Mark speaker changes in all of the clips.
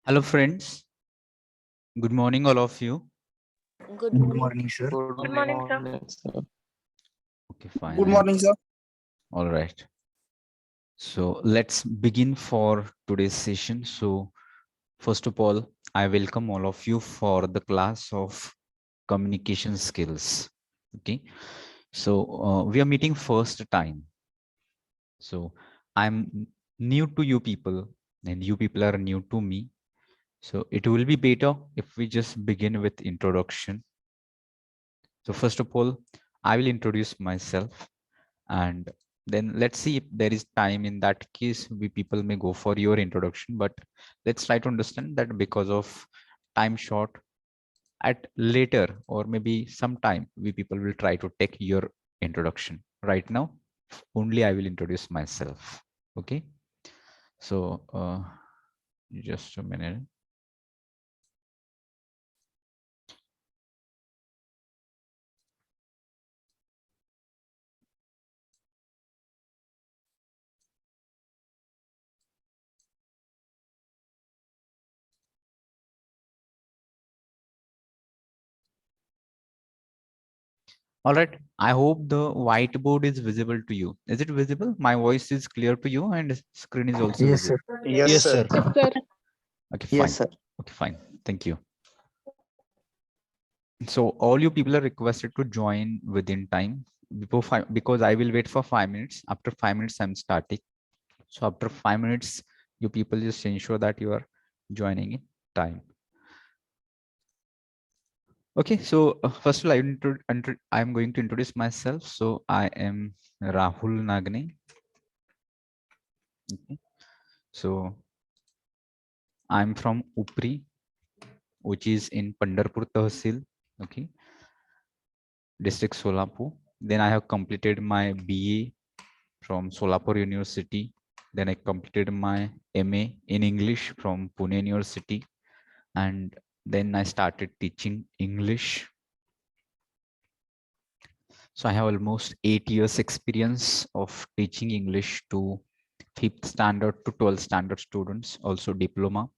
Speaker 1: Hello friends, good morning all of you.
Speaker 2: Good
Speaker 3: Good
Speaker 2: morning.
Speaker 3: morning, sir.
Speaker 4: Good morning, sir.
Speaker 1: Okay, fine.
Speaker 3: Good morning, sir.
Speaker 1: All right. So let's begin for today's session. So first of all, I welcome all of you for the class of communication skills. Okay. So we are meeting first time. So I'm new to you people and you people are new to me. So it will be better if we just begin with introduction. So first of all, I will introduce myself and then let's see if there is time. In that case, we people may go for your introduction, but let's try to understand that because of time short at later or maybe sometime we people will try to take your introduction. Right now, only I will introduce myself. Okay. So just a minute. All right. I hope the whiteboard is visible to you. Is it visible? My voice is clear to you and screen is also
Speaker 3: Yes,
Speaker 1: visible.
Speaker 3: sir.
Speaker 4: Yes, sir.
Speaker 2: Yes, sir.
Speaker 1: Okay,
Speaker 3: Yes,
Speaker 1: fine.
Speaker 3: sir.
Speaker 1: Okay, fine. Thank you. So all you people are requested to join within time before because I will wait for 5 minutes. After 5 minutes, I'm starting. So after 5 minutes, you people just ensure that you are joining in time. Okay, so first of all, I'm going to introduce myself. So I am Rahul Nagne. Okay. So I'm from Upri, which is in Pandarpur Tahsil, okay, district Solapur. Then I have completed my BA from Solapur University. Then I completed my MA in English from Pune University. And then I started teaching English. So I have almost 8 years experience of teaching English to 5th standard to 12th standard students, also diploma.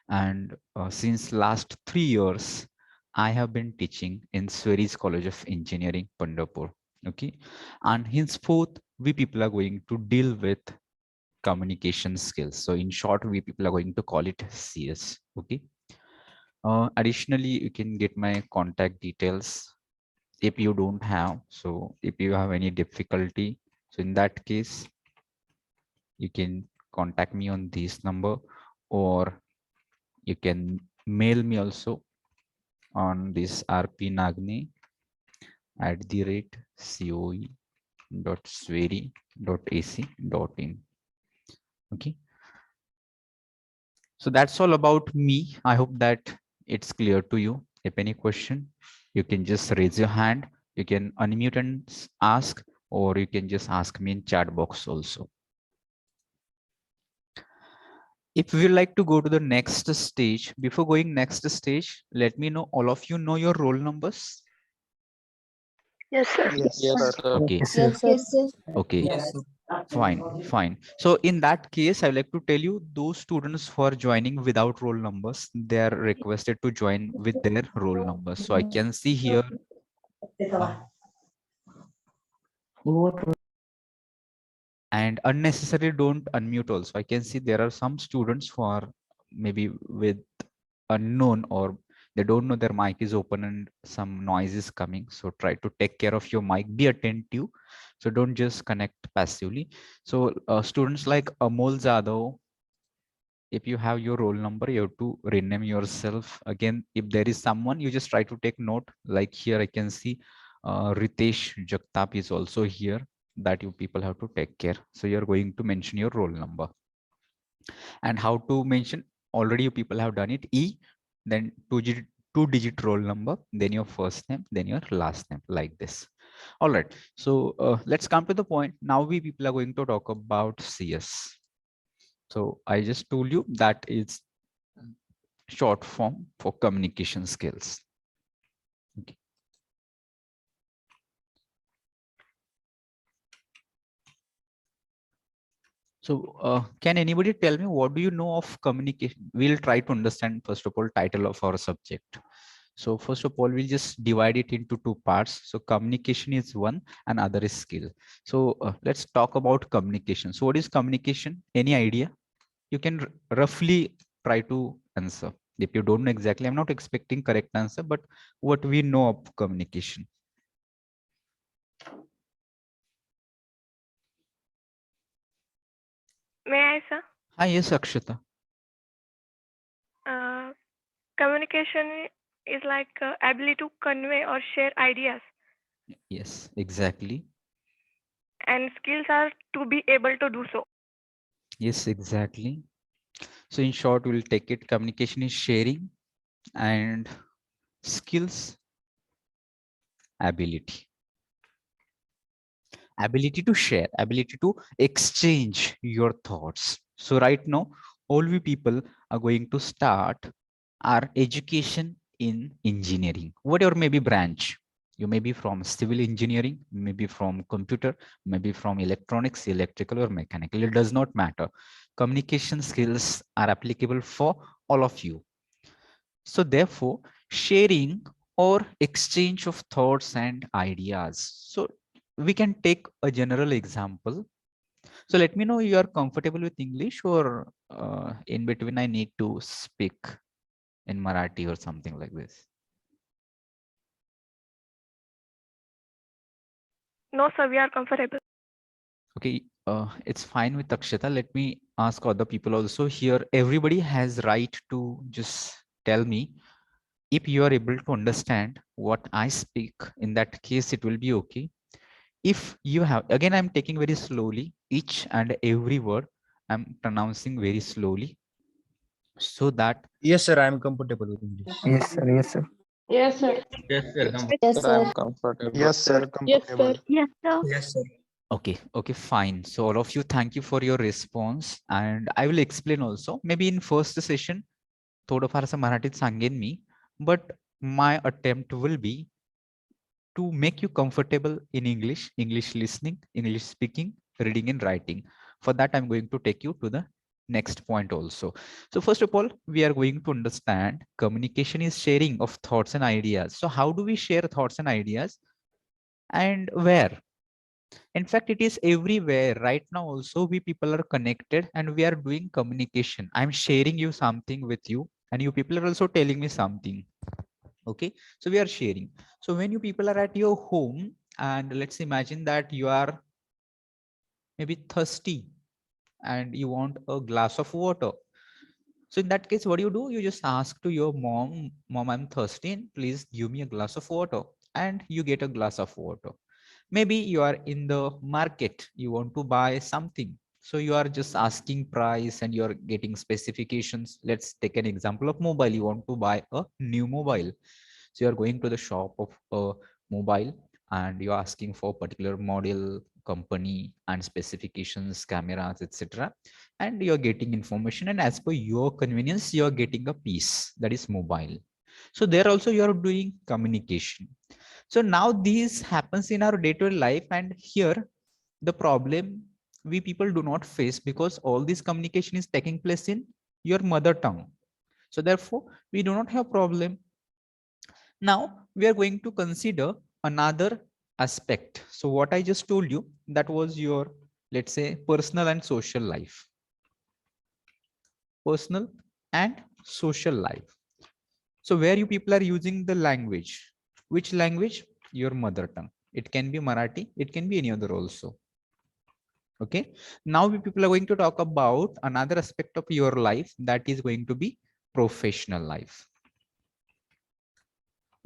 Speaker 1: And since last 3 years, I have been teaching in Sweris College of Engineering, Pandharpur. Okay. And henceforth, we people are going to deal with communication skills. So in short, we people are going to call it CS. Okay. Additionally, you can get my contact details if you don't have. So if you have any difficulty, so in that case, you can contact me on this number, or you can mail me also on this rpnagne@coe.sweri.ac.in. Okay. So that's all about me. I hope that it's clear to you. If any question, you can just raise your hand. You can unmute and ask, or you can just ask me in chat box also. If you like to go to the next stage, before going next stage, let me know, all of you know your roll numbers.
Speaker 4: Yes, sir.
Speaker 3: Yes,
Speaker 4: sir.
Speaker 1: Okay.
Speaker 3: Yes, sir.
Speaker 2: Yes, sir.
Speaker 1: Okay.
Speaker 3: Yes, sir.
Speaker 1: Fine. So in that case, I would like to tell you, those students who are joining without roll numbers, they are requested to join with their roll numbers. So I can see here. And unnecessarily don't unmute also. I can see there are some students who are maybe with unknown, or they don't know their mic is open and some noise is coming. So try to take care of your mic, be attentive. So don't just connect passively. So students like Amol Jadhav, if you have your roll number, you have to rename yourself. Again, if there is someone, you just try to take note. Like here, I can see Ritesh Jagtap is also here, that you people have to take care. So you're going to mention your roll number. And how to mention, already you people have done it. Then two digit roll number, then your first name, then your last name, like this. All right. So let's come to the point. Now we people are going to talk about CS. So I just told you that is short form for communication skills. Okay. So can anybody tell me what do you know of communication? We'll try to understand first of all title of our subject. So first of all, we'll just divide it into two parts. So communication is one and other is skill. So let's talk about communication. So what is communication? Any idea? You can roughly try to answer. If you don't know exactly, I'm not expecting correct answer, but what we know of communication.
Speaker 2: May I, sir?
Speaker 1: Hi, yes, Akshata.
Speaker 2: Communication is like ability to convey or share ideas,
Speaker 1: Yes, exactly.
Speaker 2: and skills are to be able to do so.
Speaker 1: Yes, exactly. So in short, we'll take it. Communication is sharing and skills, ability. Ability to share, ability to exchange your thoughts. So right now, all we people are going to start our education in engineering, whatever may be branch. You may be from civil engineering, maybe from computer, maybe from electronics, electrical or mechanical. It does not matter. Communication skills are applicable for all of you. So therefore, sharing or exchange of thoughts and ideas. So we can take a general example. So let me know you are comfortable with English or in between I need to speak in Marathi or something like this.
Speaker 2: No, sir, we are comfortable.
Speaker 1: Okay, it's fine with Akshata. Let me ask other people also here. Everybody has right to just tell me if you are able to understand what I speak. In that case, it will be okay. If you have, again, I'm taking very slowly, each and every word I'm pronouncing very slowly so that
Speaker 3: Yes, sir. I am comfortable with English.
Speaker 4: Yes, sir. Yes, sir.
Speaker 5: Yes, sir.
Speaker 3: Yes, sir.
Speaker 5: Yes,
Speaker 4: Sir, I am
Speaker 5: sir.
Speaker 4: comfortable.
Speaker 6: Yes, sir.
Speaker 5: Yes,
Speaker 6: Comfortable.
Speaker 5: sir. Yes, sir.
Speaker 3: Yes, sir.
Speaker 1: okay, fine. So all of you, thank you for your response and I will explain also. Maybe in first session थोडंफारसं मराठीत सांगेन मी, but my attempt will be to make you comfortable in English, English listening, English speaking, reading and writing. For that, I'm going to take you to the next point also. So first of all, we are going to understand communication is sharing of thoughts and ideas. So how do we share thoughts and ideas and where? In fact, it is everywhere. Right now also, we people are connected and we are doing communication. I'm sharing you something with you and you people are also telling me something. Okay, so we are sharing. So when you people are at your home and let's imagine that you are maybe thirsty and you want a glass of water. So in that case, what do? You just ask to your mom, mom, I'm thirsty and please give me a glass of water, and you get a glass of water. Maybe you are in the market, you want to buy something. So you are just asking price and you're getting specifications. Let's take an example of mobile. You want to buy a new mobile. So you're going to the shop of a mobile and you're asking for particular model, company and specifications, cameras, etc. And you're getting information, and as per your convenience, you're getting a piece that is mobile. So there also you're doing communication. So now this happens in our day-to-day life, and here the problem we people do not face because all this communication is taking place in your mother tongue. So therefore we do not have problem. Now we are going to consider another aspect. So what I just told you, that was your, let's say, personal and social life. Personal and social life. So where you people are using the language, which language? Your mother tongue. It can be Marathi, it can be any other also. Okay. Now we people are going to talk about another aspect of your life, that is going to be professional life.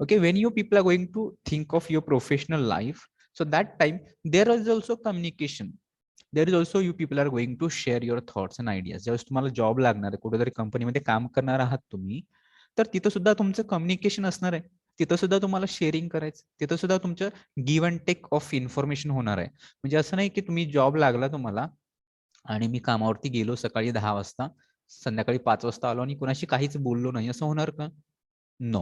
Speaker 1: Okay, when you people are going to think of your professional life, so that time there is also communication. There is also you people are going to share your thoughts and ideas. ज्यावेळेस तुम्हाला job लागणार आहे, कुठेतरी कंपनीमध्ये काम करणार आहात तुम्ही, तर तिथं सुद्धा तुमचं कम्युनिकेशन असणार आहे. तिथं सुद्धा तुम्हाला शेअरिंग करायचं, तिथं सुद्धा तुमचं give and take of information होणार आहे. म्हणजे असं नाही की तुम्ही जॉब लागला तुम्हाला आणि मी कामावरती गेलो सकाळी 10 वाजता, संध्याकाळी 5 वाजता आलो आणि कुणाशी काहीच बोललो नाही, असं होणार का? No.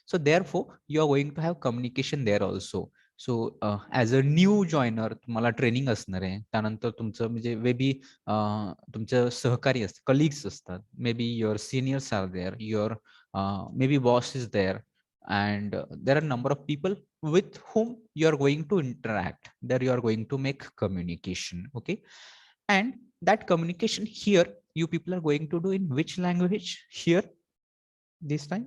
Speaker 1: So therefore, you are going to have communication there also. So as a new joiner तुम्हाला ट्रेनिंग असणार आहे. त्यानंतर तुमचं म्हणजे मे बी तुमचं सहकारी असतात, कलिग्स असतात, maybe your seniors are there, your maybe boss is there, and there are number of people with whom you are going to interact, there you are going to make communication. Okay, and that communication here you people are going to do in which language here this time?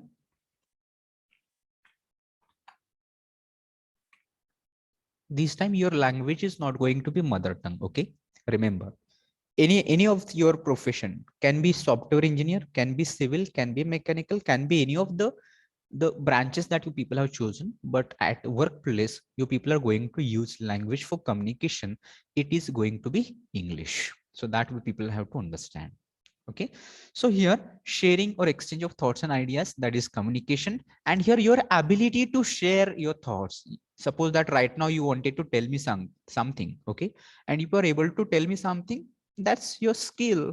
Speaker 1: This time your language is not going to be mother tongue. Okay, remember, any of your profession, can be software engineer, can be civil, can be mechanical, can be any of the branches that you people have chosen, but at workplace you people are going to use language for communication. It is going to be English. So that we people have to understand. Okay, so here sharing or exchange of thoughts and ideas, that is communication. And here your ability to share your thoughts. Suppose that right now you wanted to tell me something, okay, and you are able to tell me something, that's your skill.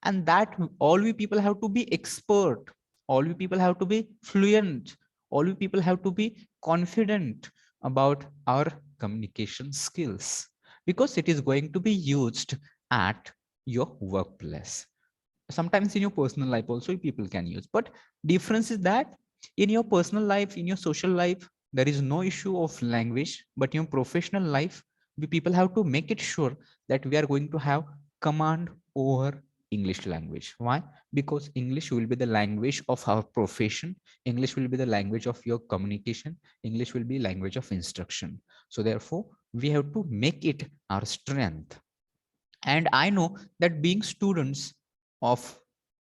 Speaker 1: And that all we people have to be expert, all we people have to be fluent, all we people have to be confident about our communication skills, because it is going to be used at your workplace. Sometimes in your personal life also people can use, but difference is that in your personal life, in your social life, there is no issue of language, but in your professional life, we people have to make it sure that we are going to have command over English language. Why? Because English will be the language of our profession. English will be the language of your communication. English will be language of instruction. So therefore, we have to make it our strength. And I know that being students of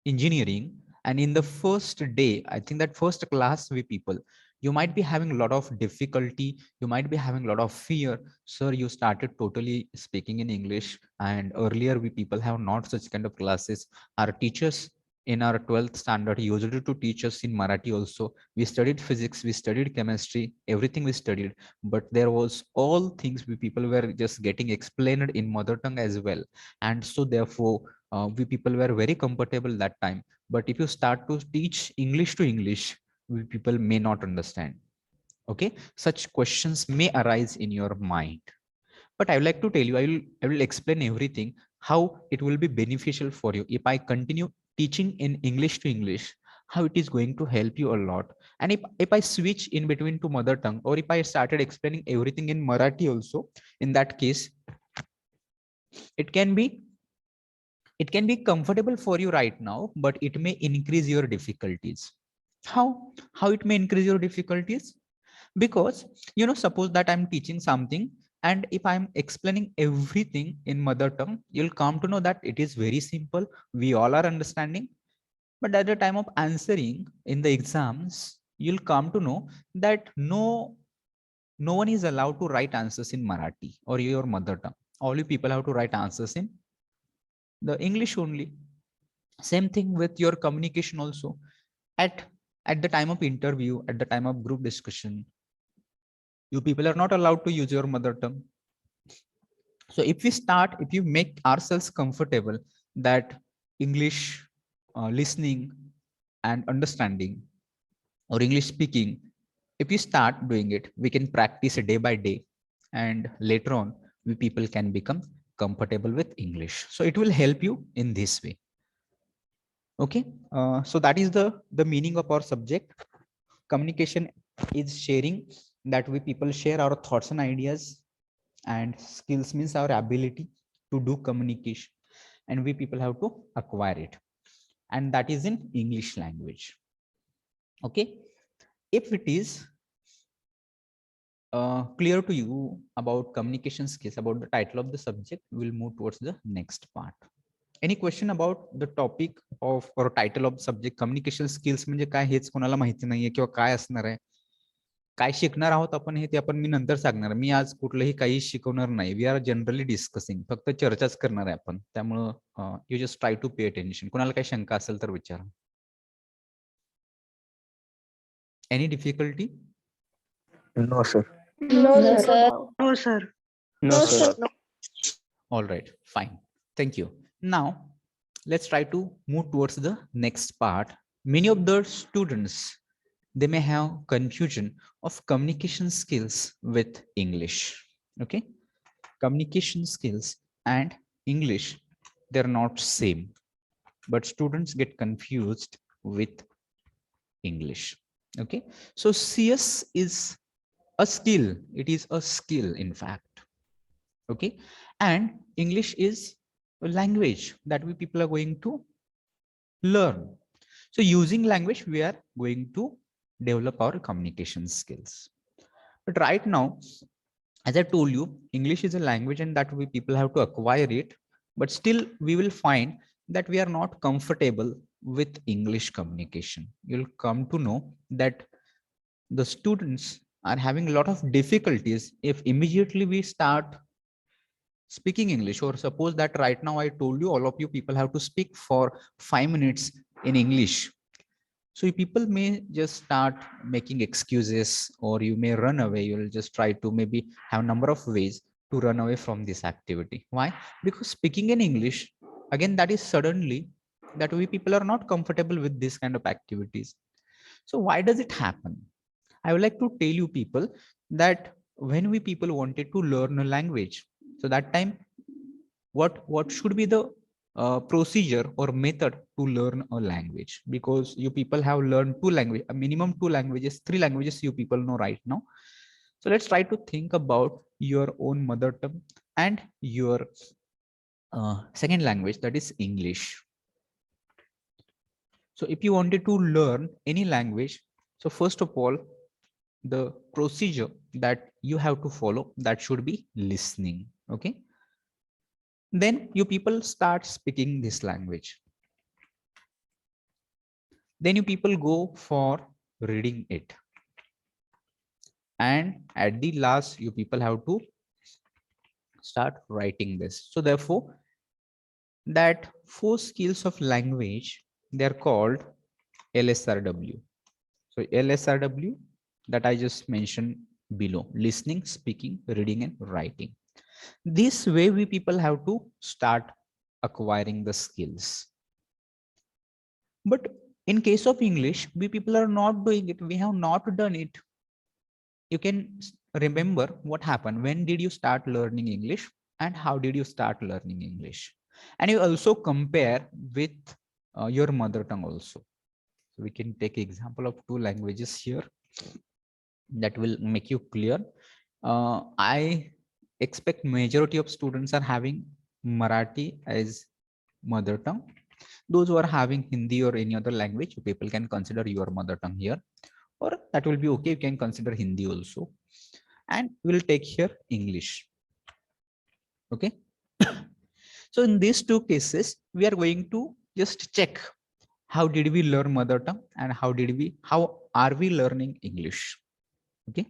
Speaker 1: engineering, and in the first day, I think that first class we people, you might be having a lot of difficulty, you might be having a lot of fear. Sir, you started totally speaking in English, and earlier we people have not such kind of classes. Our teachers in our 12th standard used to teach us in Marathi also. We studied physics, we studied chemistry, everything we studied, but there was all things we people were just getting explained in mother tongue as well. And so therefore we people were very comfortable that time. But if you start to teach English to English, we people may not understand. Okay, such questions may arise in your mind. But I would like to tell you, I will explain everything, how it will be beneficial for you if I continue teaching in English to English, how it is going to help you a lot. And if I switch in between to mother tongue, or if I started explaining everything in Marathi also, in that case, it can be comfortable for you right now, but it may increase your difficulties. How it may increase your difficulties? Because suppose that I'm teaching something, and if I'm explaining everything in mother tongue, you'll come to know that it is very simple, we all are understanding. But at the time of answering in the exams, you'll come to know that no one is allowed to write answers in Marathi or your mother tongue. All you people have to write answers in the English only. Same thing with your communication also. At the time of interview, at the time of group discussion, you people are not allowed to use your mother tongue. So if you make ourselves comfortable that English listening and understanding, or English speaking, if we start doing it, we can practice day by day, and later on we people can become comfortable with English. So it will help you in this way. Okay, so that is the meaning of our subject. Communication is sharing, that we people share our thoughts and ideas, and skills means our ability to do communication, and we people have to acquire it, and that is in English language. Okay, if it is clear to you about communication skills, about the title of the subject, we'll move towards the next part. Any question about the topic of or title of subject? Communication skills म्हणजे काय हेच कोणाला माहिती नाहीये, किंवा काय असणार आहे, काय शिकणार आहोत आपण, हे ते आपण मी नंतर सांगणार. मी आज कुठलंही काही शिकवणार नाही. वी आर जनरली डिस्कसिंग, फक्त चर्चाच करणार आहे आपण. त्यामुळं you just try to pay attention. कोणाला काही शंका असेल तर विचारा. Any difficulty?
Speaker 3: No, sir.
Speaker 4: No,
Speaker 5: No,
Speaker 4: sir.
Speaker 5: sir.
Speaker 4: No, sir.
Speaker 3: No, sir.
Speaker 1: All right, fine. Thank you. Now, let's try to move towards the next part. Many of the students they may have confusion of communication skills with English. Okay, communication skills and English, they're not same, but students get confused with English. Okay, so CS is a skill. It is a skill, in fact. Okay, and English is a language that we people are going to learn. So using language, we are going to develop our communication skills. But right now, as I told you, English is a language and that we people have to acquire it. But still, we will find that we are not comfortable with English communication. You'll come to know that the students are having a lot of difficulties if immediately we start speaking English. Or suppose that right now I told you, all of you people have to speak for 5 minutes in English. So people may just start making excuses, or you may run away. You'll just try to maybe have a number of ways to run away from this activity. Why? Because speaking in English, again, that is suddenly that we people are not comfortable with this kind of activities. So why does it happen? I would like to tell you people that when we people wanted to learn a language, so that time, what should be the procedure or method to learn a language? Because you people have learned two language, a minimum two languages, three languages you people know right now. So let's try to think about your own mother tongue and your second language, that is English. So if you wanted to learn any language, so first of all, the procedure that you have to follow, that should be listening. Okay, then you people start speaking this language. Then you people go for reading it. And at the last, you people have to start writing this. So therefore, that 4 skills of language, they're called LSRW. So LSRW that I just mentioned below: listening, speaking, reading, and writing. This way we people have to start acquiring the skills. But in case of English, we people are not doing it. We have not done it. You can remember what happened. When did you start learning English and how did you start learning English? And you also compare with your mother tongue also. So we can take example of 2 languages here that will make you clear. I expect majority of students are having Marathi as mother tongue. Those who are having Hindi or any other language, people can consider your mother tongue here, or that will be okay. You can consider Hindi also, and we'll take here English. Okay. So in these 2 cases, we are going to just check how did we learn mother tongue and how are we learning English. Okay.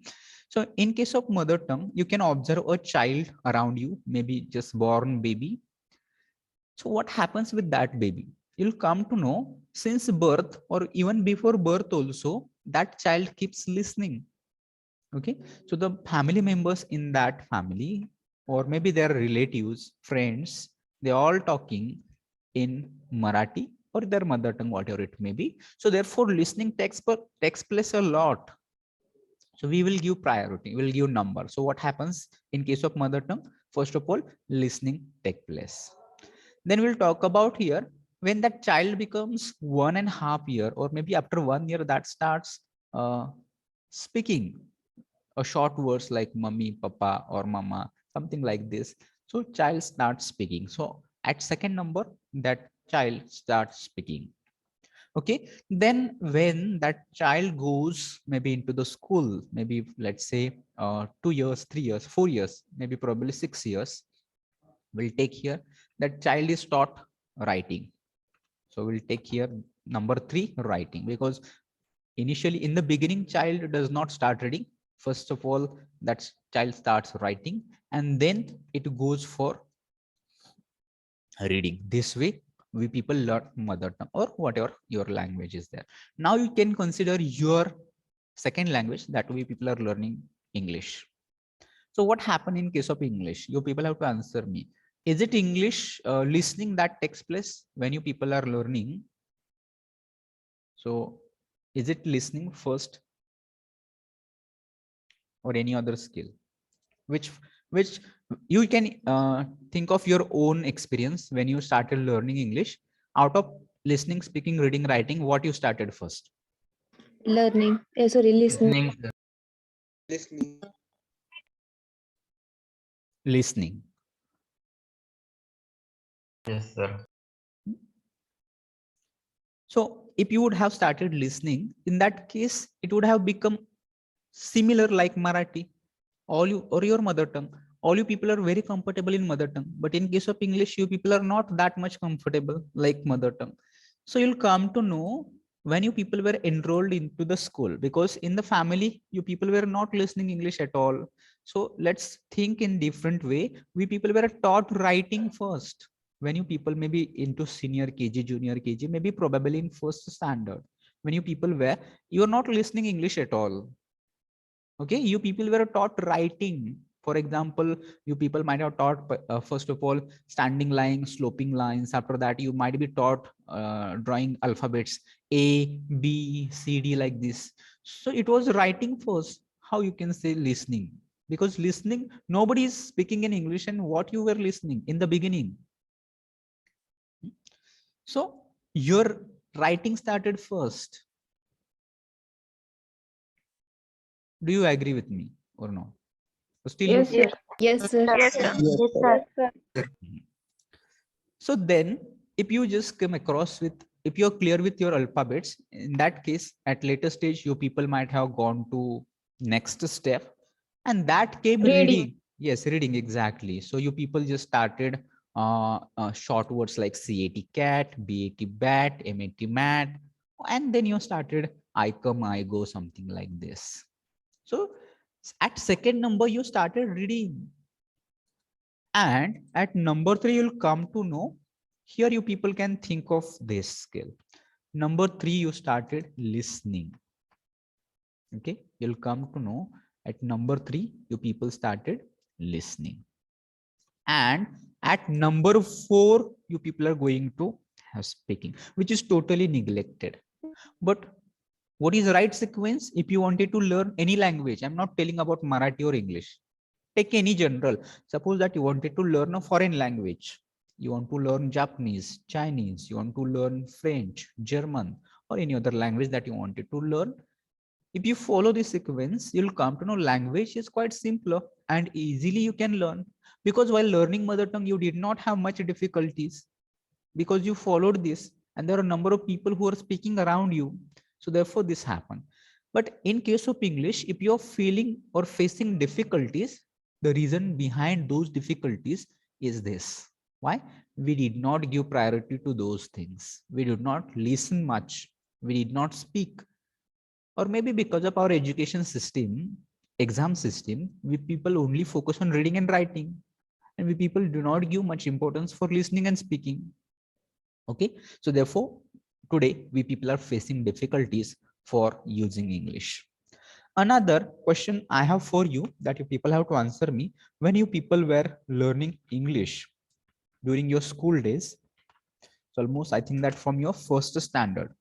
Speaker 1: So in case of mother tongue, you can observe a child around you, maybe just born baby. So what happens with that baby? You'll come to know since birth or even before birth also, that child keeps listening. Okay. So the family members in that family, or maybe their relatives, friends, they all talking in Marathi or their mother tongue, whatever it may be. So therefore listening takes place a lot. So we will give priority, we'll give number. So what happens in case of mother tongue? First of all, listening take place. Then we'll talk about here when that child becomes 1.5 years, or maybe after 1 year, that starts speaking a short words like mummy, papa, or mama, something like this. So child starts speaking. So at second number, that child starts speaking. Okay. Then when that child goes maybe into the school, maybe let's say 2 years, 3 years, 4 years, maybe probably 6 years, we'll take here that child is taught writing. So we'll take here number 3, writing, because initially in the beginning, child does not start reading. First of all, that child starts writing and then it goes for reading. This way we people learn mother tongue or whatever your language is there. Now you can consider your second language, that we people are learning English. So what happened in case of English? You people have to answer me. Is it English listening that takes place when you people are learning? So Is it listening first or any other skill? Which you can think of your own experience when you started learning English. Out of listening, speaking, reading, writing, what you started first?
Speaker 5: Learning. Sorry, listening.
Speaker 3: Listening.
Speaker 1: Listening.
Speaker 6: Yes, sir.
Speaker 1: So if you would have started listening, in that case, it would have become similar like Marathi, all you or your mother tongue. All you people are very comfortable in mother tongue, but in case of English, you people are not that much comfortable like mother tongue. So you'll come to know when you people were enrolled into the school, because in the family, you people were not listening English at all. So let's think in different way. We people were taught writing first. When you people maybe into senior KG, junior KG, maybe probably in first standard, when you people were, you're not listening English at all. Okay, you people were taught writing. For example, you people might have taught first of all standing lines, sloping lines. After that, you might be taught drawing alphabets A, B, C, D like this. So it was writing first. How you can say listening? Because listening, nobody is speaking in English, and what you were listening in the beginning. So your writing started first. Do you agree with me or no? Still
Speaker 5: Yes,
Speaker 1: you
Speaker 5: sir. Yes, sir.
Speaker 2: Yes, sir.
Speaker 3: Yes, sir.
Speaker 1: So then if you just come across with, if you're clear with your alphabets, in that case, at later stage, you people might have gone to next step, and that came reading. Yes, reading, exactly. So you people just started short words like CAT cat, BAT bat, MAT mat, and then you started I come, I go, something like this. So at second number, you started reading. And at number 3, you'll come to know, here you people can think of this skill. Number 3, you started listening. Okay, you'll come to know at number 3, you people started listening. And at number 4, you people are going to have speaking, which is totally neglected. But what is the right sequence? If you wanted to learn any language, I'm not telling about Marathi or English. Take any general. Suppose that you wanted to learn a foreign language. You want to learn Japanese, Chinese, you want to learn French, German, or any other language that you wanted to learn. If you follow this sequence, you'll come to know language is quite simpler and easily you can learn. Because while learning mother tongue, you did not have much difficulties because you followed this, and there are a number of people who are speaking around you. So therefore this happened. But in case of English, if you're feeling or facing difficulties, the reason behind those difficulties is this. Why? We did not give priority to those things. We did not listen much. We did not speak. Or maybe because of our education system, exam system, we people only focus on reading and writing. And we people do not give much importance for listening and speaking. Okay, so therefore, today we people are facing difficulties for using English. Another question I have for you that you people have to answer me: when you people were learning English during your school days, so almost I think that from your first standard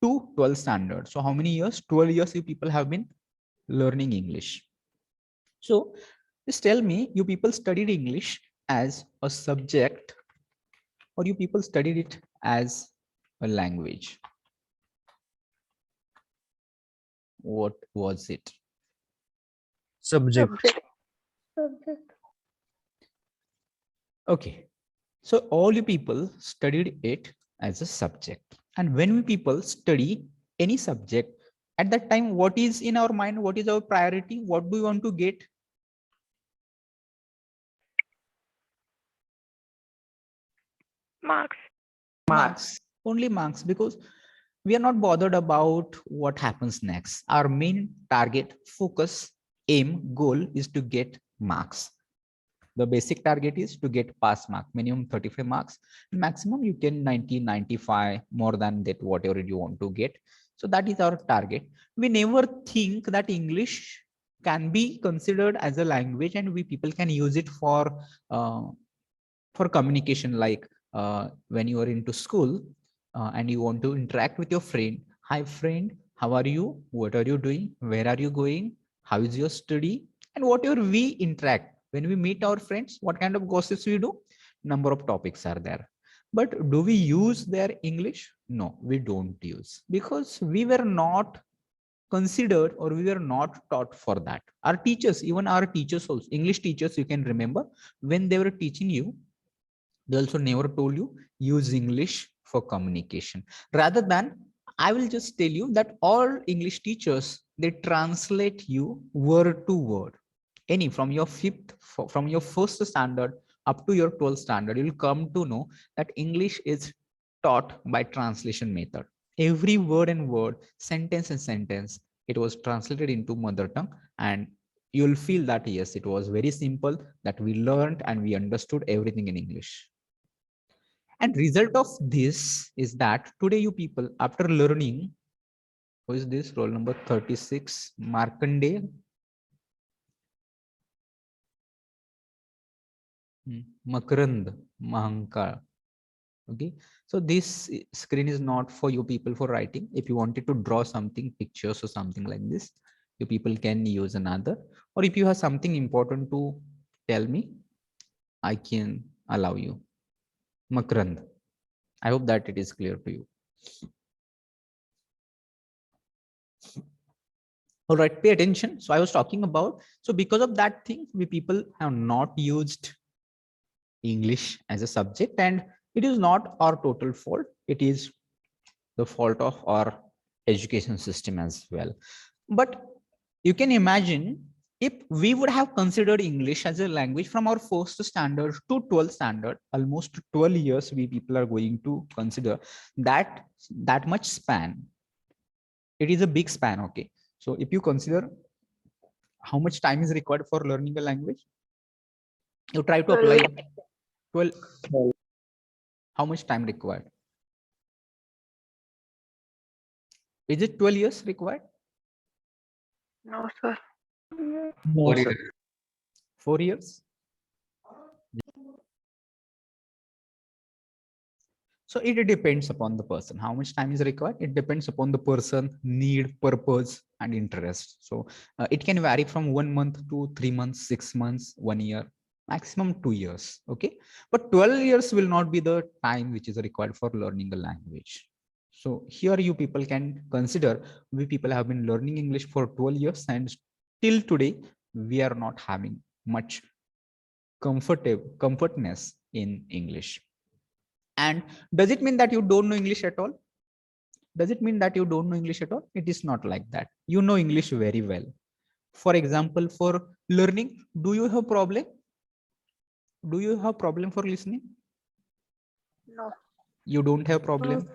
Speaker 1: to 12th standard. So how many years? 12 years you people have been learning English. So just tell me, you people studied English as a subject, or you people studied it as a language? What was it?
Speaker 3: Subject.
Speaker 1: Okay, so all you people studied it as a subject. And when we people study any subject, at that time, what is in our mind? What is our priority? What do we want to get?
Speaker 2: Marks.
Speaker 1: Marks. Only marks, because we are not bothered about what happens next. Our main target, focus, aim, goal is to get marks. The basic target is to get pass mark, minimum 35 marks, maximum you can 90, 95, more than that, whatever you want to get. So that is our target. We never think that English can be considered as a language and we people can use it for communication, like when you are into school and you want to interact with your friend. Hi friend, How are you? What are you doing? Where are you going? How is your study? And whatever we interact, when we meet our friends, what kind of gossips we do? Number of topics are there. But do we use their English? No, we don't use, because we were not considered or we were not taught for that. Our teachers, even our teachers also, English teachers, you can remember when they were teaching you, they also never told you use English for communication. Rather than, I will just tell you that all English teachers, they translate you word to word. Any from your from your first standard up to your 12th standard, you'll come to know that English is taught by translation method. Every word and word, sentence and sentence, it was translated into mother tongue, and you'll feel that yes, it was very simple, that we learned and we understood everything in English. And result of this is that today you people, after learning, who is this? Roll number 36, Markande. Makarand Mahankal. Okay, so this screen is not for you people for writing. If you wanted to draw something, pictures or something like this, you people can use another. Or if you have something important to tell me, I can allow you. Makarand. I hope that it is clear to you. All right, pay attention. So I was talking about, so because of that thing, we people have not used English as a subject, and it is not our total fault. It is the fault of our education system as well. But you can imagine if we would have considered English as a language from our first standard to 12th standard, almost 12 years we people are going to consider that much span. It is a big span. Okay, so if you consider how much time is required for learning a language, you try to apply 12. How much time required? Is it 12 years required?
Speaker 4: No, sir.
Speaker 3: No, sir.
Speaker 1: 4 years? So it depends upon the person. How much time is required? It depends upon the person, need, purpose, and interest. So it can vary from 1 month to 3 months, 6 months, 1 year, maximum 2 years. Okay, but 12 years will not be the time which is required for learning a language. So here you people can consider, we people have been learning English for 12 years, and till today we are not having much comfortness in English. And does it mean that you don't know English at all? Does it mean that you don't know English at all? It is not like that. You know English very well. For example, for learning, do you have problem? Do you have problem for listening?
Speaker 4: No.
Speaker 1: You don't have problem.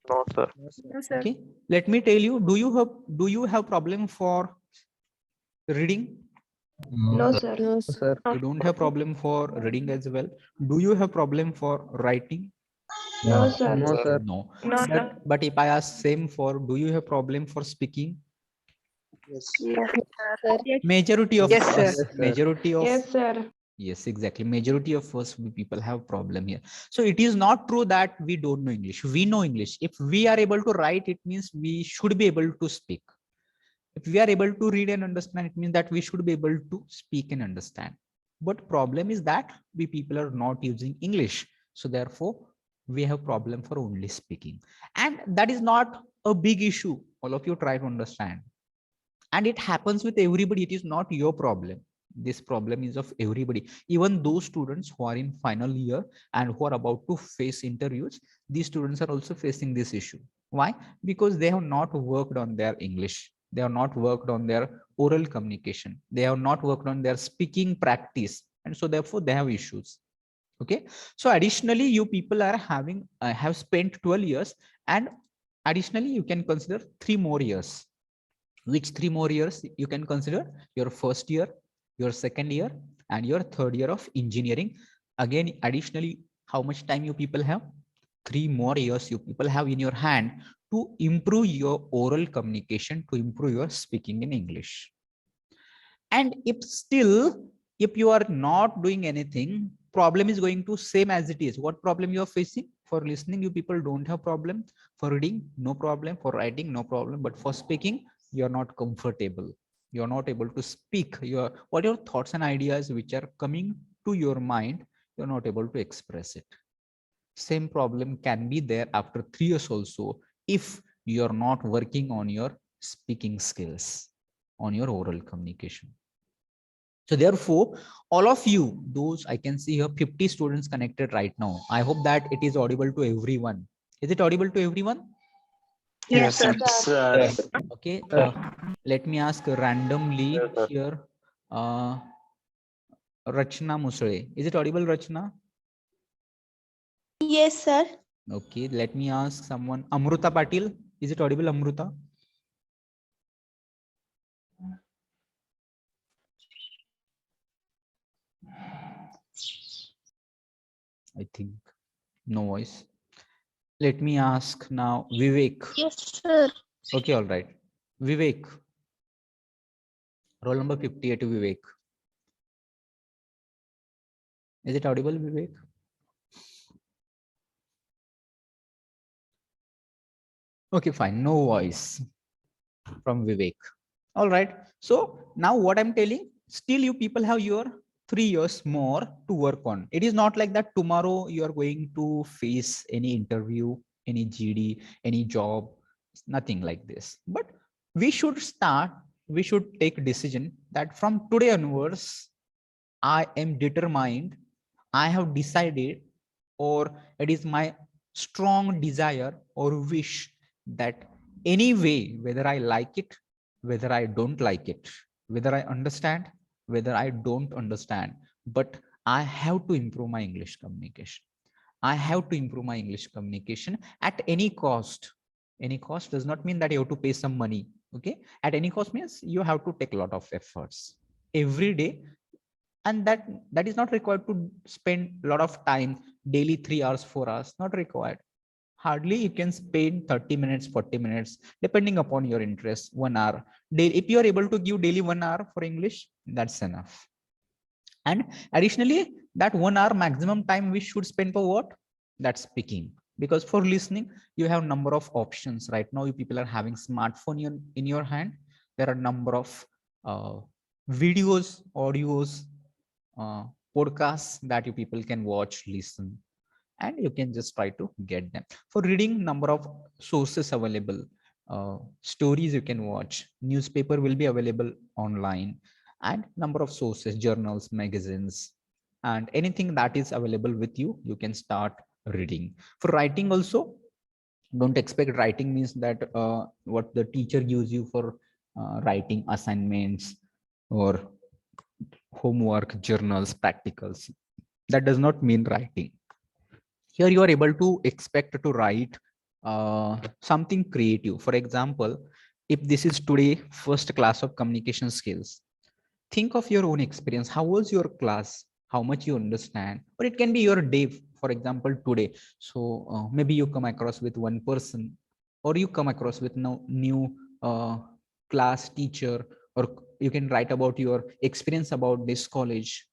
Speaker 4: No, sir.
Speaker 2: No, sir.
Speaker 1: Okay. Let me tell you, do you have problem for reading?
Speaker 5: No, sir. No, sir.
Speaker 3: Sir.
Speaker 1: You don't have problem for reading as well. Do you have problem for writing?
Speaker 5: No, sir.
Speaker 3: No, sir.
Speaker 1: No.
Speaker 2: No, sir.
Speaker 1: But if I ask same for, do you have problem for speaking?
Speaker 3: Yes.
Speaker 4: Yes,
Speaker 5: Sir.
Speaker 1: Majority of
Speaker 3: Yes, sir.
Speaker 1: us,
Speaker 3: Yes, sir.
Speaker 1: majority of,
Speaker 5: sir.
Speaker 1: yes, exactly. Majority of us people have problem here. So it is not true that we don't know English. We know English. If we are able to write, it means we should be able to speak. If we are able to read and understand, it means that we should be able to speak and understand. But problem is that we people are not using English. So therefore, we have problem for only speaking. And that is not a big issue. All of you try to understand. And it happens with everybody. It is not your problem. This problem is of everybody. Even those students who are in final year and who are about to face interviews, these students are also facing this issue. Why? Because they have not worked on their English. They have not worked on their oral communication. They have not worked on their speaking practice. And so therefore they have issues. Okay. So additionally, you people are having, have spent 12 years, and additionally, you can consider 3 more years. Which 3 more years you can consider? Your first year, your second year, and your third year of engineering. Again, additionally, how much time you people have? 3 more years you people have in your hand to improve your oral communication, to improve your speaking in English. And if you are not doing anything, problem is going to same as it is. What problem you are facing? For listening, you people don't have problem. For reading, no problem. For writing, no problem. But for speaking, you're not comfortable. You're not able to speak. What your thoughts and ideas which are coming to your mind, you're not able to express it. Same problem can be there after 3 years also if you're not working on your speaking skills, on your oral communication. So therefore, all of you, those I can see here 50 students connected right now. I hope that it is audible to everyone. Is it audible to everyone?
Speaker 4: Yes, sir.
Speaker 1: Okay. Let me ask randomly
Speaker 4: Yes, sir.
Speaker 1: here. Rachna Musle. Is it audible, Rachna?
Speaker 5: Yes, sir.
Speaker 1: Okay. Let me ask someone. Amruta Patil. Is it audible, Amruta? I think no voice. Let me ask now Vivek.
Speaker 5: Yes, sir.
Speaker 1: Okay, all right. Vivek. Roll number 58, Vivek. Is it audible, Vivek? Okay, fine. No voice from Vivek. All right. So now what I'm telling, still you people have your 3 years more to work on. It is not like that tomorrow you are going to face any interview, any GD, any job, nothing like this. But we should take a decision that from today onwards, I am determined, I have decided, or it is my strong desire or wish that anyway, whether I like it, whether I don't like it, whether I understand, whether I don't understand, but I have to improve my English communication. I have to improve my English communication at any cost. Any cost does not mean that you have to pay some money. Okay. At any cost means you have to take a lot of efforts every day, and that is not required to spend a lot of time daily, 3 hours, 4 hours, not required. Hardly you can spend 30 minutes, 40 minutes, depending upon your interest, 1 hour daily. If you are able to give daily 1 hour for English, that's enough. And additionally, that 1 hour maximum time we should spend for what? That's speaking. Because for listening, you have number of options. Right now, you people are having smartphone in your hand. There are number of videos, audios, podcasts that you people can watch, listen, and you can just try to get them. For reading, number of sources available, stories you can watch, newspaper will be available online, and number of sources, journals, magazines, and anything that is available with you, you can start reading. For writing also, don't expect writing means that what the teacher gives you for writing assignments or homework, journals, practicals. That does not mean writing. Here you are able to expect to write something creative. For example, if this is today first class of communication skills, think of your own experience. How was your class? How much you understand? Or it can be your day, for example, today. So maybe you come across with one person, or you come across with no new class teacher, or you can write about your experience about this college.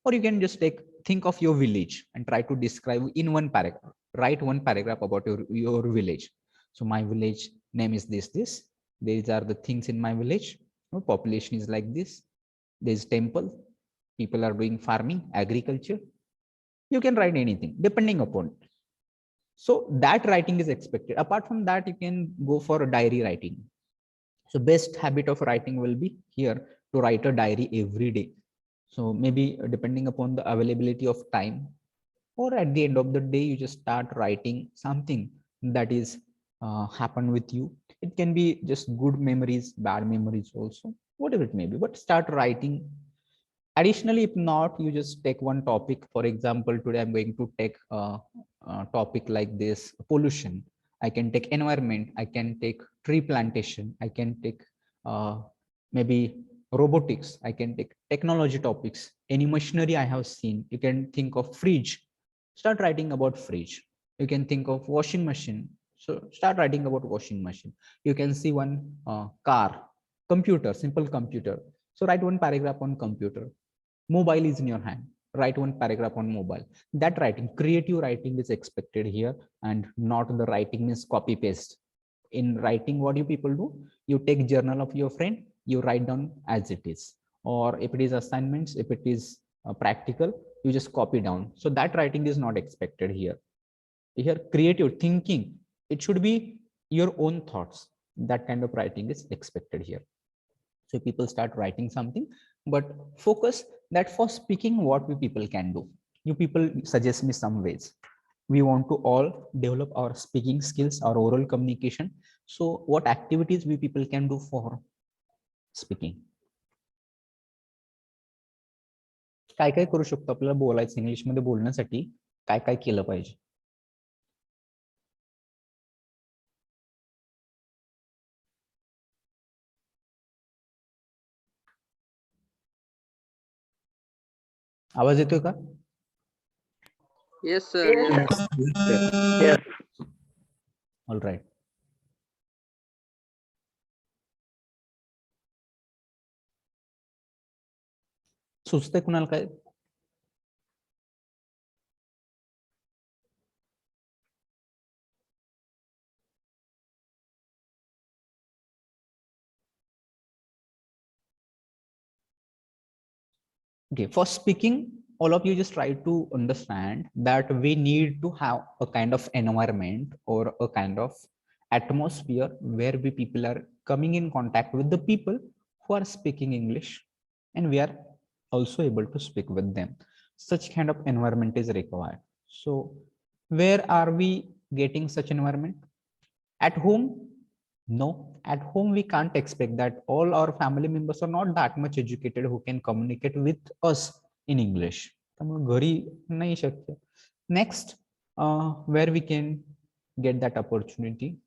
Speaker 1: Or you can just think of your village and try to describe in one paragraph. Write one paragraph about your village. So my village name is this. These are the things in my village. Population is like this. There's temple. People are doing farming, agriculture. You can write anything depending upon it. So that writing is expected. Apart from that, you can go for a diary writing. So best habit of writing will be here to write a diary every day. So maybe depending upon the availability of time, or at the end of the day, you just start writing something that is happened with you. It can be just good memories, bad memories also, whatever it may be, but start writing. Additionally, if not, you just take one topic. For example, today I'm going to take a topic like this, pollution. I can take environment. I can take tree plantation. I can take maybe robotics. I can take technology topics. Any machinery I have seen. You can think of fridge. Start writing about fridge. You can think of washing machine. So start writing about washing machine. You can see one car, computer, simple computer. So write one paragraph on computer. Mobile is in your hand.
Speaker 6: write one paragraph on mobile. That writing, creative writing is expected here, and not the writing means copy paste. In writing, what you people do, you take journal of your friend, you write down as it is, or if it is assignments, if it is practical, you just copy down. So that writing is not expected here. Here creative thinking, it should be your own thoughts. That kind of writing is expected here. So people start writing something, but focus that for speaking, what we people can do. You people suggest me some ways. We want to all develop our speaking skills, our oral communication. So what activities we people can do for speaking? काय काय करू शकतो आपल्याला बोलायचं, English मध्ये बोलण्यासाठी काय काय केलं पाहिजे? आवाज येतोय का?
Speaker 3: Yes, sir.
Speaker 4: Yes.
Speaker 6: All right. सुचतंय कुणाला काय? Okay, for speaking, all of you just try to understand that we need to have a kind of environment or a kind of atmosphere where we people are coming in contact with the people who are speaking English, and we are also able to speak with them. Such kind of environment is required. So where are we getting such environment? At home? No, at home we can't expect that all our family members are not that much educated who can communicate with us in English. Next, where we can get that opportunity.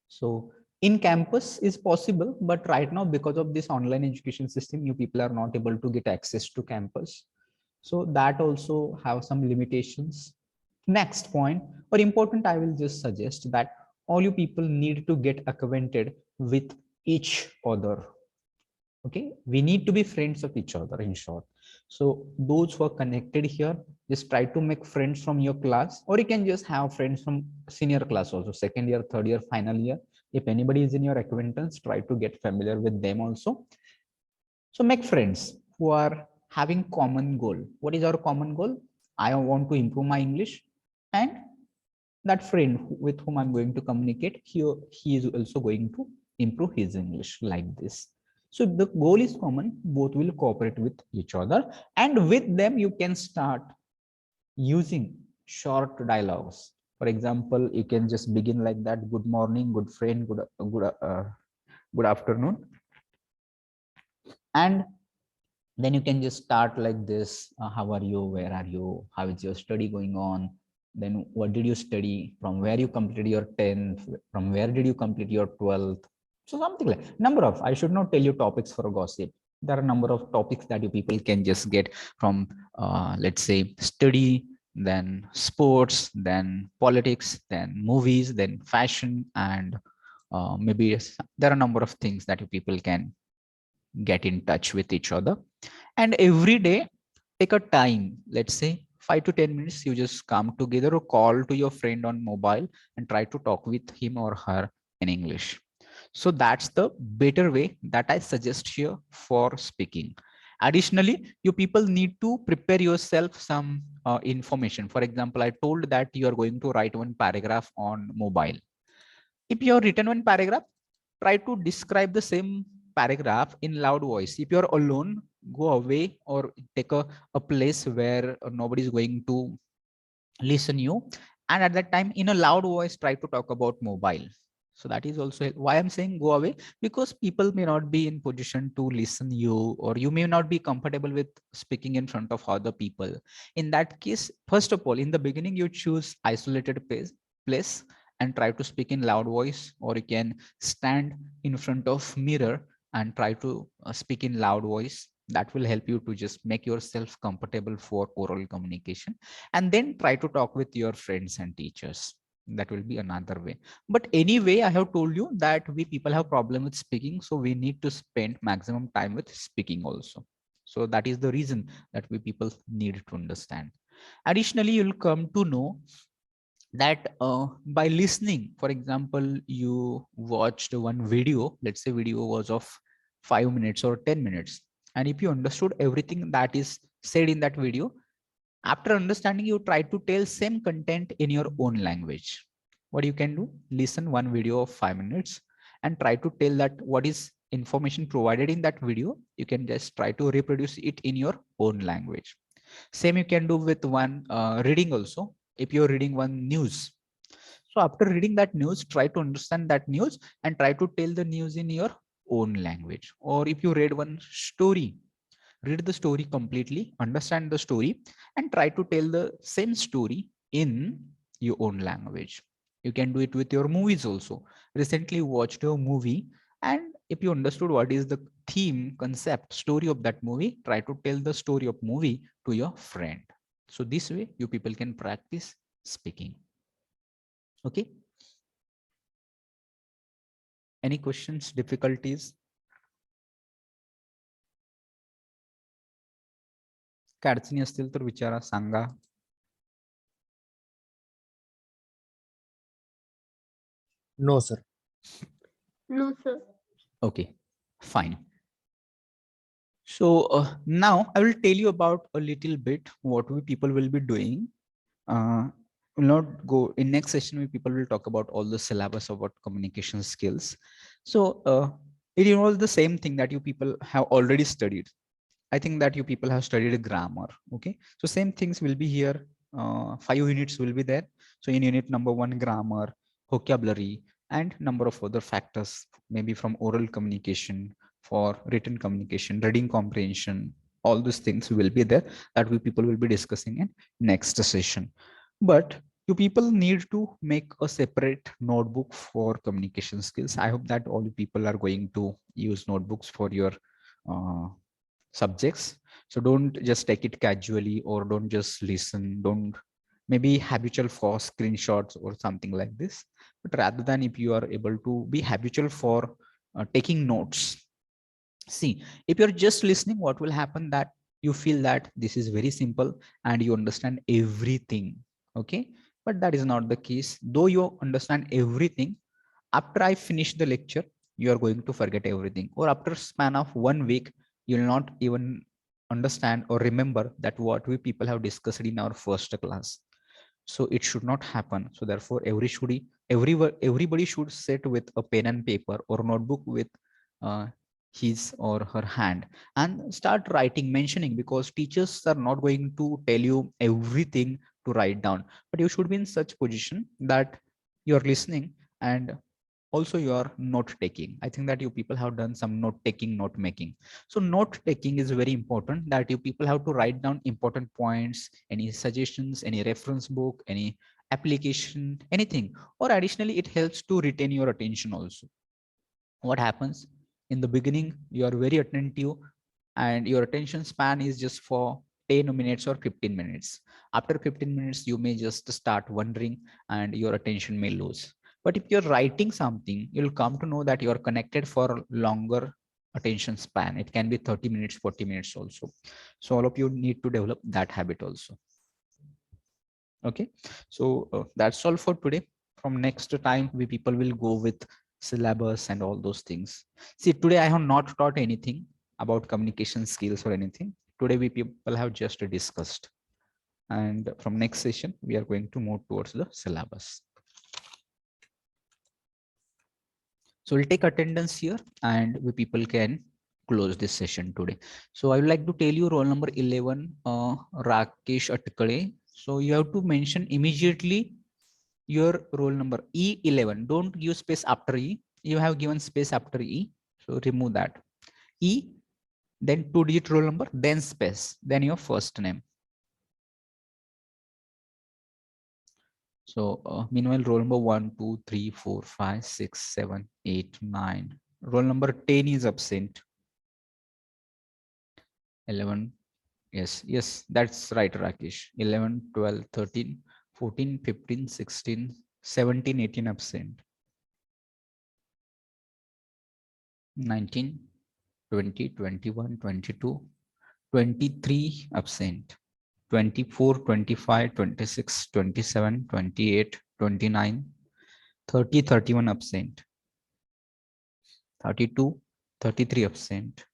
Speaker 6: So in campus is possible, but right now because of this online education system, you people are not able to get access to campus. So that also have some limitations. Next point, or important, I will just suggest that all you people need to get acquainted with each other. Okay, we need to be friends of each other, in short. So those who are connected here, just try to make friends from your class, or you can just have friends from senior class also, second year, third year, final year. If anybody is in your acquaintance, try to get familiar with them also. So make friends who are having common goal. What is our common goal? I want to improve my English, and that friend with whom I'm going to communicate, he is also going to improve his English, like this. So the goal is common, both will cooperate with each other, and with them you can start using short dialogues. For example, you can just begin like that: good morning, good friend, good afternoon. And then you can just start like this: how are you, where are you, how is your study going on, then what did you study, from where you completed your 10th, from where did you complete your 12th. So something like number of, I should not tell you topics for gossip. There are a number of topics that you people can just get from let's say study, then sports, then politics, then movies, then fashion, and maybe there are a number of things that you people can get in touch with each other. And every day take a time, let's say 5 to 10 minutes, you just come together or call to your friend on mobile and try to talk with him or her in English. So that's the better way that I suggest here for speaking. Additionally, you people need to prepare yourself some information. For example, I told that you are going to write one paragraph on mobile. If you have written one paragraph, try to describe the same paragraph in loud voice. If you're alone, go away or take a place where nobody is going to listen you, and at that time in a loud voice try to talk about mobile. So that is also why I'm saying go away, because people may not be in position to listen you, or you may not be comfortable with speaking in front of other people. In that case, first of all, in the beginning you choose isolated place and try to speak in loud voice, or you can stand in front of mirror and try to speak in loud voice. That will help you to just make yourself comfortable for oral communication, and then try to talk with your friends and teachers. That will be another way. But anyway, I have told you that we people have problem with speaking, so we need to spend maximum time with speaking also.
Speaker 1: So that is the reason that we people need to understand. Additionally, you'll come to know that by listening, for example, you watched one video, let's say video was of 5 minutes or 10 minutes. And if you understood everything that is said in that video, after understanding, you try to tell same content in your own language. What you can do, listen one video of 5 minutes and try to tell that what is information provided in that video. You can just try to reproduce it in your own language. Same you can do with one reading also. If you're reading one news, so after reading that news, try to understand that news and try to tell the news in your own language. Or if you read one story, read the story completely, understand the story, and try to tell the same story in your own language. You can do it with your movies also. Recently watched a movie, and if you understood what is the theme, concept, story of that movie, try to tell the story of movie to your friend. So this way you people can practice speaking. Okay. Any questions, difficulties? काय अडचणी असतील तर विचारा, सांगा.
Speaker 7: No, sir.
Speaker 5: No, sir.
Speaker 1: Okay, fine. So now I will tell you about a little bit what we people will be doing. Will not go in next session. We people will talk about all the syllabus about communication skills. So it involves the same thing that you people have already studied. I think that you people have studied grammar. Okay, so same things will be here. 5 units will be there. So in unit number 1, grammar, vocabulary, and number of other factors, maybe from oral communication, for written communication, reading comprehension, all these things will be there that we people will be discussing in next session. But you people need to make a separate notebook for communication skills. I hope that all people are going to use notebooks for your subjects. So don't just take it casually, or don't just listen, don't maybe habitual for screenshots or something like this. But rather than, if you are able to be habitual for taking notes. See, if you're just listening, what will happen that you feel that this is very simple and you understand everything. Okay, but that is not the case. Though you understand everything, after I finish the lecture, you are going to forget everything, or after span of 1 week, you will not even understand or remember that what we people have discussed in our first class. So it should not happen. So therefore everybody should sit with a pen and paper or notebook with his or her hand and start writing, mentioning, because teachers are not going to tell you everything to write down, but you should be in such position that you are listening and also you are note taking. I think that you people have done some note taking, note making. So note taking is very important, that you people have to write down important points, any suggestions, any reference book, any application, anything. Or additionally, it helps to retain your attention also. What happens in the beginning, you are very attentive and your attention span is just for 10 minutes or 15 minutes. After 15 minutes, you may just start wondering and your attention may lose. But if you're writing something, you'll come to know that you're connected for longer attention span. It can be 30 minutes, 40 minutes also. So all of you need to develop that habit also. Okay, so that's all for today. From next time, we people will go with syllabus and all those things. See, today I have not taught anything about communication skills or anything. Today we people have just discussed. And from next session, we are going to move towards the syllabus. So we'll take attendance here and we people can close this session today. So I would like to tell you roll number 11, Rakesh Atkale. So you have to mention immediately your roll number E11. Don't give space after E. You have given space after E. So remove that. E, then 2-digit roll number, then space, then your first name. So meanwhile, roll number 1, 2, 3, 4, 5, 6, 7, 8, 9. Roll number 10 is absent. 11. Yes, that's right, Rakesh. 11, 12, 13, 14, 15, 16, 17, 18 absent. 19, 20, 21, 22, 23 absent, 24, 25, 26, 27, 28, 29, 30, 31 absent, 32, 33 absent,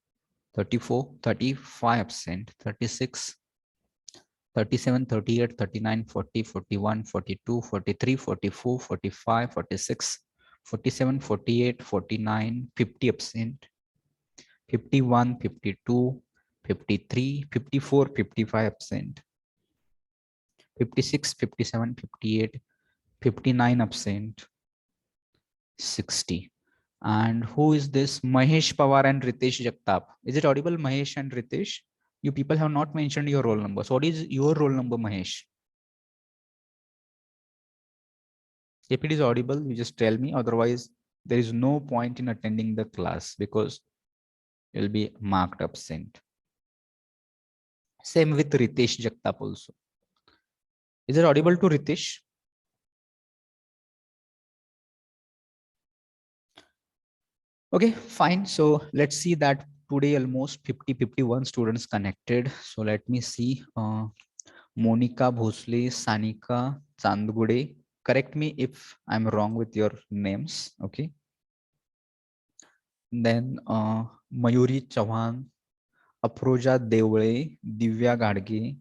Speaker 1: 34, 35 absent, 36, 37, 38, 39, 40, 41, 42, 43, 44, 45, 46, 47, 48, 49, 50 absent, 51, 52, 53, 54, 55 absent, 56, 57, 58, 59 absent, 60. And who is this? Mahesh Pawar and Ritesh Jagtap. Is it audible, Mahesh and Ritesh? You people have not mentioned your roll number. So what is your roll number, Mahesh? If it is audible, you just tell me. Otherwise, there is no point in attending the class because you'll be marked absent. Same with Ritesh Jagtap also. Is it audible to Ritesh? Okay, fine. So let's see that today almost 51 students connected. So let me see. Monica Bhosle, Sanika Chandgude. Correct me if I'm wrong with your names. Okay. Then Mayuri Chauhan, Afroja Devळे, Divya Gadge,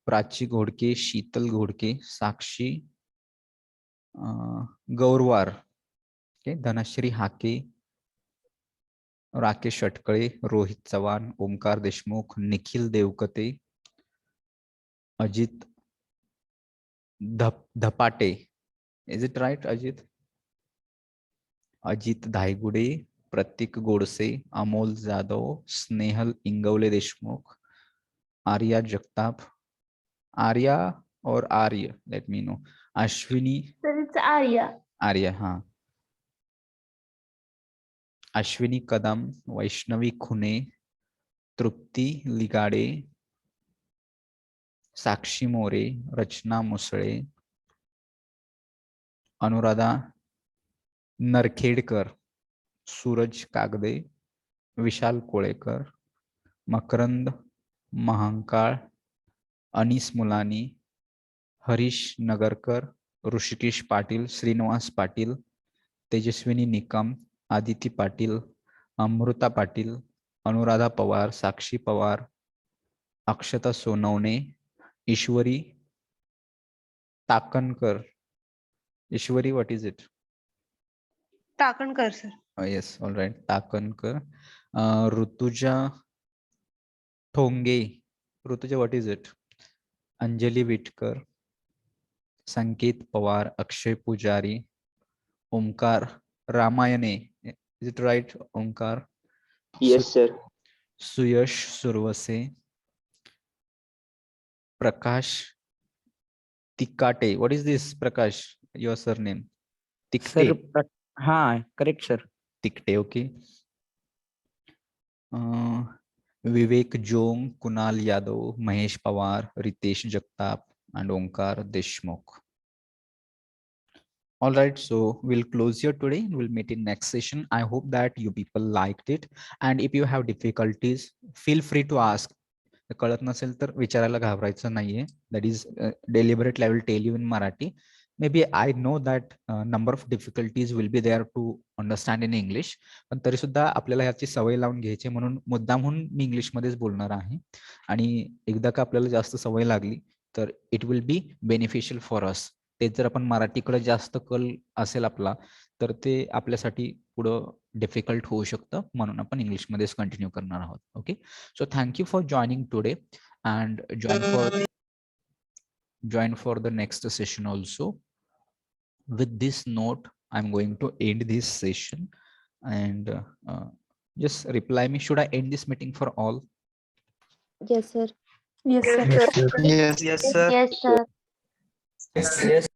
Speaker 1: Prachi Ghodke, Sheetal Ghodke, Sakshi Gaurwar, okay, Dhanashri Hake, Rakesh Atkale, Rohit Chavan, Omkar Deshmukh, Nikhil Devkate, Ajit Dhapate. Is it right Ajit? Ajit Dhaygude, Pratik Godse, Amol Jadhav, Snehal Ingawale Deshmukh, Aarya Jagtap, Aarya और Arya, let me know. Ashwini
Speaker 5: Sir, it's Arya.
Speaker 1: Arya, हाँ. अश्विनी कदम, वैष्णवी खुने, तृप्ती लिगाडे, साक्षी मोरे, रचना मुसळे, अनुराधा नरखेडकर, सूरज कागदे, विशाल कोळेकर, मकरंद महांकाळ, अनीस मुलानी, हरीश नगरकर, ऋषिकेश पाटील, श्रीनिवास पाटील, तेजस्विनी निकम, आदिती पाटील, अमृता पाटील, अनुराधा पवार, साक्षी पवार, अक्षता सोनवणे, ईश्वरी ताकणकर. ईश्वरी, what is it?
Speaker 8: Takankar, sir.
Speaker 1: Yes, all right. Takankar. Rutuja Thonge. Rutuja, what is it? Anjali Vitkar. Sanket Pawar, Akshay Pujari, Omkar Ramayane. Is it right, Omkar?
Speaker 4: Yes, sir.
Speaker 1: Suyash Survase. Prakash Tikate. What is this, Prakash? Your surname?
Speaker 4: Sir,
Speaker 1: Tikte.
Speaker 4: हाँ, correct, sir.
Speaker 1: Tikte, okay. Vivek Jong, Kunal Yadav, Mahesh Pawar, Ritesh Jagtap, and Omkar Deshmukh. All right, so we'll close here today. We'll meet in next session. I hope that you people liked it. And if you have difficulties, feel free to ask. कळत नसेल तर विचारायला घाबरायचं नाहीये. That is deliberately I will tell you in Marathi. Maybe I know that number of difficulties will be there to understand in English. पण तरी सुद्धा आपल्याला ह्याची सवय लावून घ्यायची म्हणून मुद्दामहून मी इंग्लिश मध्येच बोलणार आहे. आणि एकदा का आपल्याला जास्त सवय लागली तर it will be beneficial for us. तेच जर आपण मराठीकडे जास्त कल असेल आपला तर ते आपल्यासाठी पुढं डिफिकल्ट होऊ शकतं. म्हणून आपण इंग्लिश मध्येच कंटिन्यू करणार आहोत. Okay, so thank you for joining today and join for the next session also. With this note, I'm going to end this session and just reply me. Should I end this meeting for all?
Speaker 5: Yes, sir.
Speaker 8: Yes, sir.
Speaker 7: Yes, sir.
Speaker 3: Yes, sir.
Speaker 5: Yes, sir.
Speaker 4: Yes.